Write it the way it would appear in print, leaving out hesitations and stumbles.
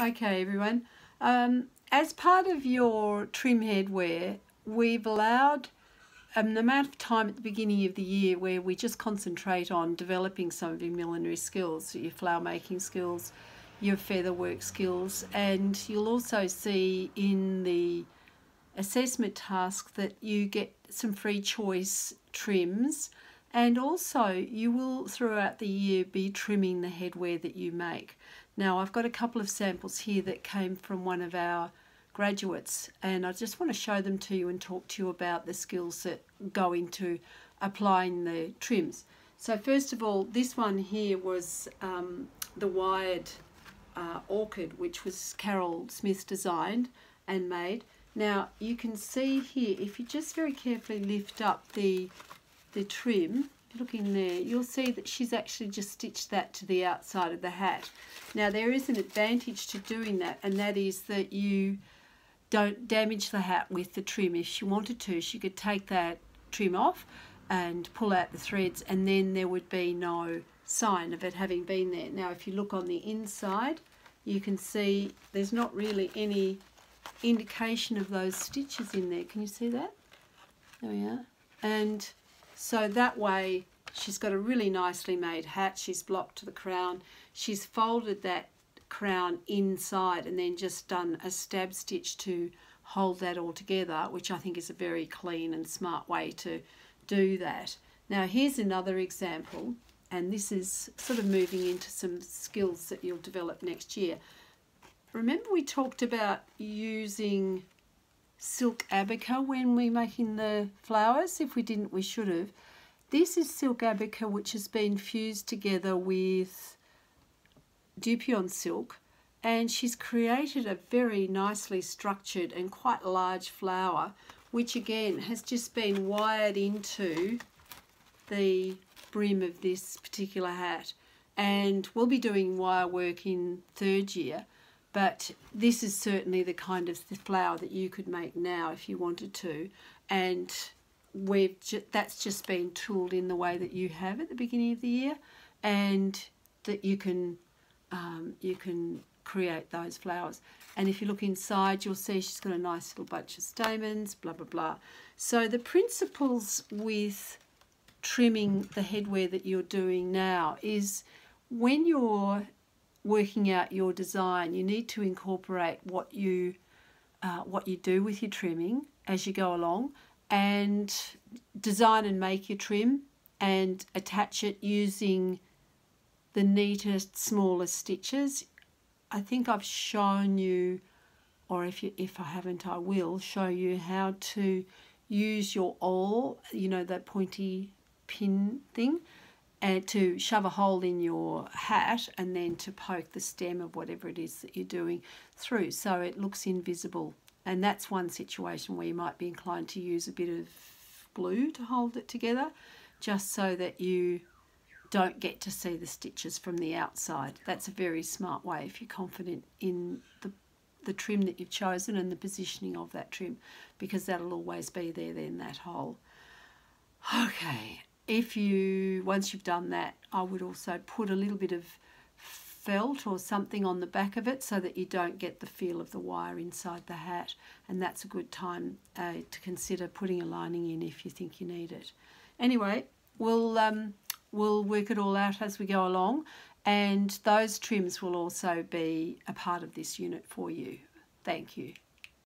Okay, everyone. As part of your trim headwear, we've allowed an amount of time at the beginning of the year where we just concentrate on developing some of your millinery skills, your flower making skills, your feather work skills, and you'll also see in the assessment task that you get some free choice trims, and also you will throughout the year be trimming the headwear that you make. Now I've got a couple of samples here that came from one of our graduates, and I just want to show them to you and talk to you about the skills that go into applying the trims. So first of all, this one here was the wired orchid, which was Carol Smith designed and made. Now you can see here, if you just very carefully lift up the trim, look in there, you'll see that she's actually just stitched that to the outside of the hat. Now there is an advantage to doing that, and that is that you don't damage the hat with the trim. If she wanted to, she could take that trim off and pull out the threads, and then there would be no sign of it having been there. Now if you look on the inside, you can see there's not really any indication of those stitches in there. Can you see that? There we are. And so that way she's got a really nicely made hat. She's blocked to the crown. She's folded that crown inside and then just done a stab stitch to hold that all together, which I think is a very clean and smart way to do that. Now here's another example, and this is sort of moving into some skills that you'll develop next year. Remember we talked about using silk abaca when we're making the flowers? If we didn't, we should have. This is silk abaca, which has been fused together with Dupion silk, and she's created a very nicely structured and quite large flower, which again has just been wired into the brim of this particular hat. And we'll be doing wire work in third year, but this is certainly the kind of flower that you could make now if you wanted to, and that's just been tooled in the way that you have at the beginning of the year, and that you can create those flowers. And if you look inside, you'll see she's got a nice little bunch of stamens, blah blah blah. So the principles with trimming the headwear that you're doing now is, when you're working out your design, you need to incorporate what you do with your trimming as you go along, and design and make your trim and attach it using the neatest, smallest stitches. I think I've shown you, or if I haven't, I will show you how to use your awl, you know, that pointy pin thing, and to shove a hole in your hat and then to poke the stem of whatever it is that you're doing through so it looks invisible. And that's one situation where you might be inclined to use a bit of glue to hold it together, just so that you don't get to see the stitches from the outside. That's a very smart way if you're confident in the trim that you've chosen and the positioning of that trim, because that'll always be there then, that hole. Okay, once you've done that, I would also put a little bit of felt or something on the back of it so that you don't get the feel of the wire inside the hat, and that's a good time to consider putting a lining in if you think you need it. Anyway, we'll work it all out as we go along, and those trims will also be a part of this unit for you. Thank you.